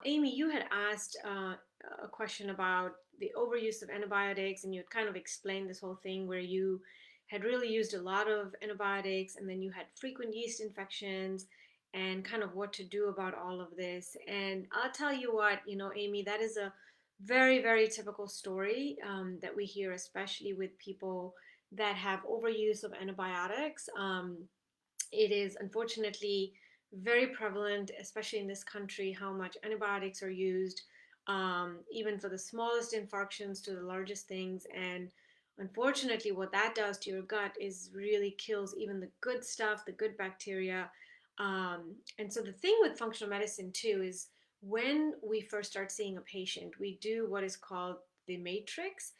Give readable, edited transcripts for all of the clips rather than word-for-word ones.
Amy, you had asked a question about the overuse of antibiotics, and you had kind of explained this whole thing where you had really used a lot of antibiotics, and then you had frequent yeast infections, and kind of what to do about all of this. And I'll tell you what, Amy, that is a very, very typical story that we hear, especially with people that have overuse of antibiotics. It is unfortunately very prevalent, especially in this country, how much antibiotics are used, even for the smallest infarctions to the largest things. And unfortunately, what that does to your gut is really kills even the good stuff, the good bacteria. And so the thing with functional medicine too is when we first start seeing a patient, we do what is called the matrix.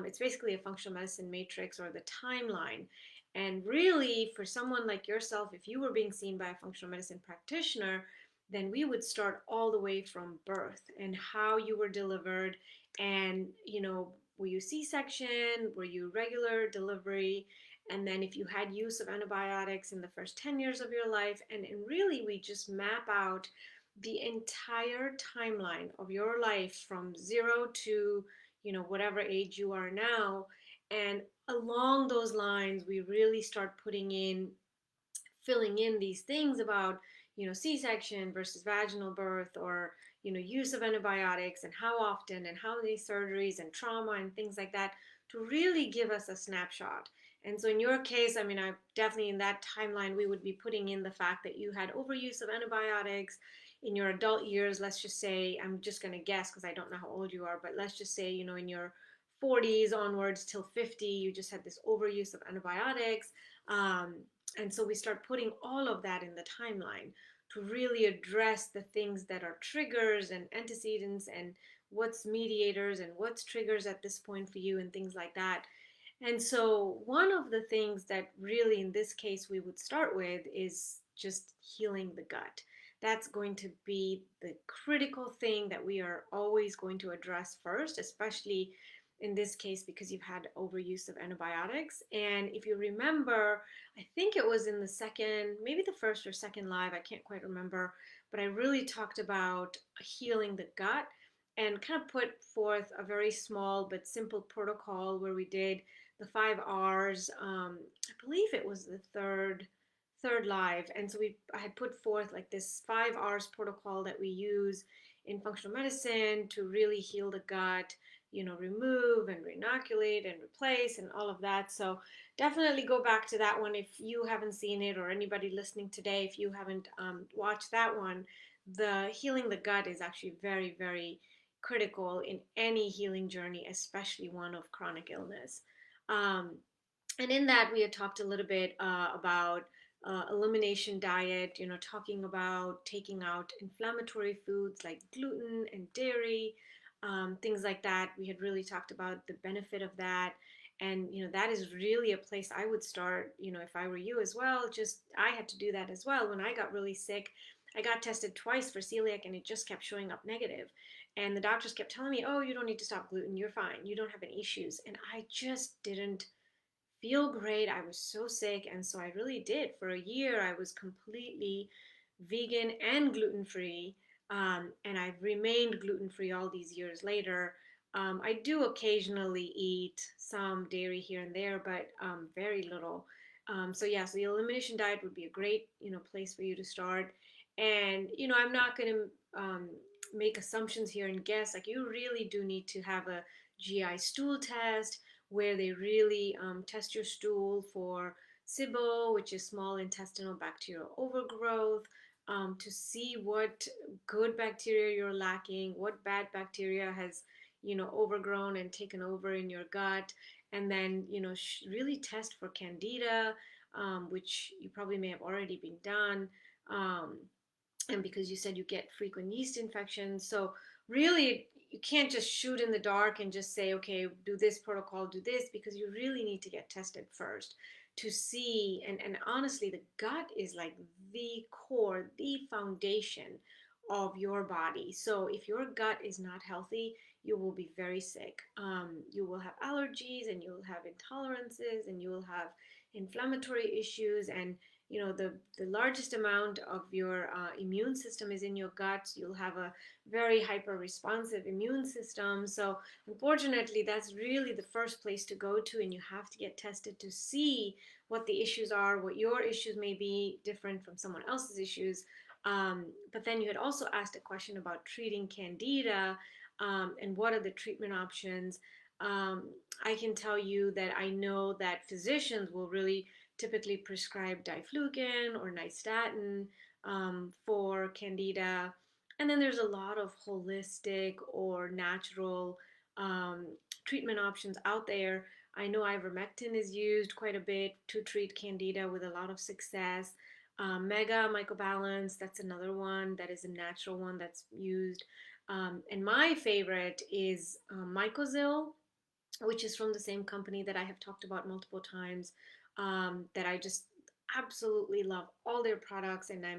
It's basically a functional medicine matrix or the timeline. And really, for someone like yourself, if you were being seen by a functional medicine practitioner, then we would start all the way from birth and how you were delivered. And, were you C-section? Were you regular delivery? And then if you had use of antibiotics in the first 10 years of your life. And really, we just map out the entire timeline of your life from zero to, whatever age you are now. And along those lines, we really start filling in these things about, C-section versus vaginal birth, or, use of antibiotics and how often and how many surgeries and trauma and things like that, to really give us a snapshot. And so in your case, I mean, I definitely in that timeline, we would be putting in the fact that you had overuse of antibiotics in your adult years. Let's just say, I'm just going to guess because I don't know how old you are, but let's just say, in your 40s onwards till 50, you just had this overuse of antibiotics. And so we start putting all of that in the timeline to really address the things that are triggers and antecedents and what's mediators and what's triggers at this point for you and things like that. And so one of the things that really in this case we would start with is just healing the gut. That's going to be the critical thing that we are always going to address first, especially in this case because you've had overuse of antibiotics. And if you remember, I think it was in the second, maybe the first or second live, I can't quite remember, but I really talked about healing the gut and kind of put forth a very small but simple protocol where we did the 5 R's. I believe it was the third live. And so I had put forth like this 5 R's protocol that we use in functional medicine to really heal the gut, remove and renoculate and replace and all of that. So definitely go back to that one if you haven't seen it, or anybody listening today, if you haven't watched that one. The healing the gut is actually very, very critical in any healing journey, especially one of chronic illness. Um, and in that, we had talked a little bit about elimination diet, talking about taking out inflammatory foods like gluten and dairy, things like that. We had really talked about the benefit of that. And, that is really a place I would start, if I were you as well. Just, I had to do that as well. When I got really sick, I got tested twice for celiac and it just kept showing up negative. And the doctors kept telling me, oh, you don't need to stop gluten. You're fine. You don't have any issues. And I just didn't feel great. I was so sick. And so I really did. For a year, I was completely vegan and gluten free. And I've remained gluten free all these years later. I do occasionally eat some dairy here and there, but very little. So yeah, so the elimination diet would be a great, place for you to start. And, I'm not going to make assumptions here and guess. Like, you really do need to have a GI stool test where they really test your stool for SIBO, which is small intestinal bacterial overgrowth, to see what good bacteria you're lacking, what bad bacteria has, overgrown and taken over in your gut, and then, really test for candida, which you probably may have already been done. Um, and because you said you get frequent yeast infections, so really you can't just shoot in the dark and just say, okay, do this protocol, do this, because you really need to get tested first to see. And honestly, the gut is like the core, the foundation of your body. So if your gut is not healthy, you will be very sick. You will have allergies, and you'll have intolerances, and you will have inflammatory issues, and the largest amount of your immune system is in your guts. You'll have a very hyper responsive immune system. So unfortunately, that's really the first place to go to, and you have to get tested to see what the issues are, what your issues may be different from someone else's issues. But then you had also asked a question about treating candida, and what are the treatment options. um, I can tell you that I know that physicians will really typically prescribe diflucan or nystatin for candida. And then there's a lot of holistic or natural um, treatment options out there. I know ivermectin is used quite a bit to treat candida with a lot of success. Mega Mycobalance, that's another one that is a natural one that's used. And my favorite is Mycozil, which is from the same company that I have talked about multiple times, that I just absolutely love all their products. And I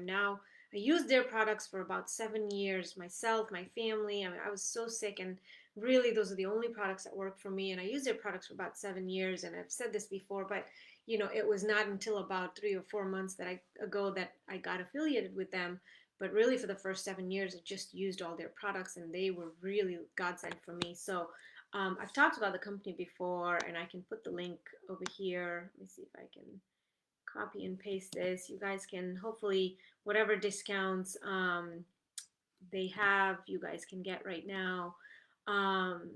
used their products for about 7 years myself, my family. I mean, I was so sick, and really, those are the only products that work for me. And I used their products for about 7 years. And I've said this before, but it was not until about 3 or 4 months ago that I got affiliated with them. But really, for the first 7 years, I just used all their products, and they were really godsend for me. So I've talked about the company before, and I can put the link over here. Let me see if I can copy and paste this. You guys can hopefully, whatever discounts they have, you guys can get right now. Um,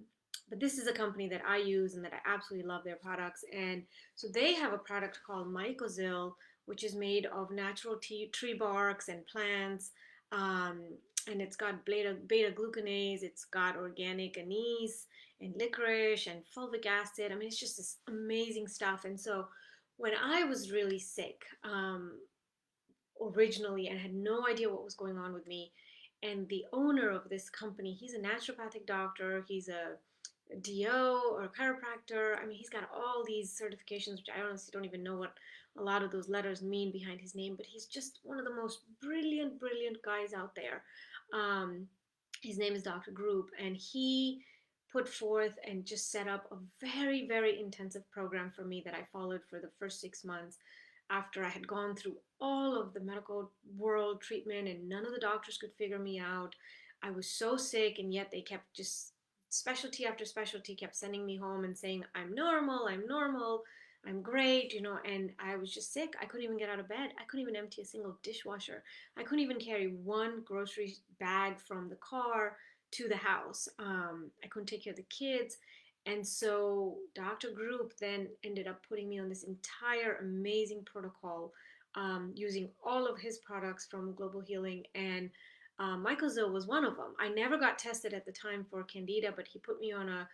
but this is a company that I use and that I absolutely love their products. And so they have a product called Mycozil, which is made of natural tree barks and plants. Um, and it's got beta glucanase, it's got organic anise and licorice and fulvic acid. I mean, it's just this amazing stuff. And so when I was really sick, originally, and had no idea what was going on with me, and the owner of this company, he's a naturopathic doctor, he's a DO or a chiropractor. I mean, he's got all these certifications, which I honestly don't even know what a lot of those letters mean behind his name, but he's just one of the most brilliant, brilliant guys out there. Um, his name is Dr. Group, and he put forth and just set up a very, very intensive program for me that I followed for the first 6 months after I had gone through all of the medical world treatment, and none of the doctors could figure me out. I was so sick, and yet they kept just specialty after specialty kept sending me home and saying, I'm normal, I'm normal, I'm great, and I was just sick. I couldn't even get out of bed. I couldn't even empty a single dishwasher. I couldn't even carry one grocery bag from the car to the house. I couldn't take care of the kids. And so Dr. Group then ended up putting me on this entire amazing protocol, using all of his products from Global Healing. And Mycozil was one of them. I never got tested at the time for candida, but he put me on a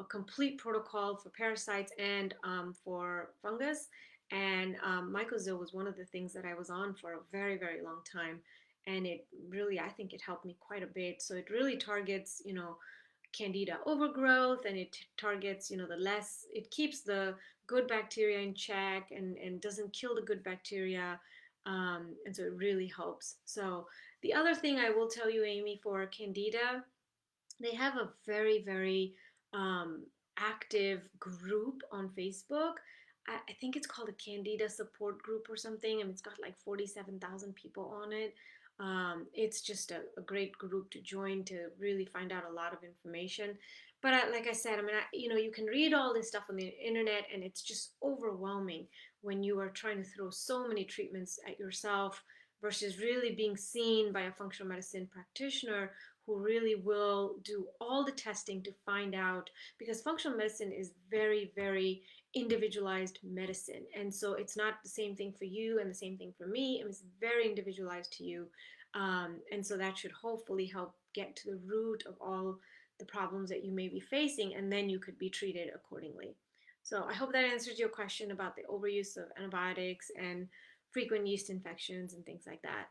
complete protocol for parasites and for fungus. And Mycozil was one of the things that I was on for a very, very long time. And it really, I think it helped me quite a bit. So it really targets, candida overgrowth, and it targets, it keeps the good bacteria in check, and doesn't kill the good bacteria. And so it really helps. So the other thing I will tell you, Amy, for candida, they have a very, very active group on Facebook. I think it's called a Candida support group or something, and it's got like 47,000 people on it. It's just a great group to join to really find out a lot of information. But like I said, I mean, you can read all this stuff on the internet, and it's just overwhelming when you are trying to throw so many treatments at yourself versus really being seen by a functional medicine practitioner who really will do all the testing to find out, because functional medicine is very, very individualized medicine. And so it's not the same thing for you and the same thing for me. It's very individualized to you. And so that should hopefully help get to the root of all the problems that you may be facing, and then you could be treated accordingly. So I hope that answers your question about the overuse of antibiotics and frequent yeast infections and things like that.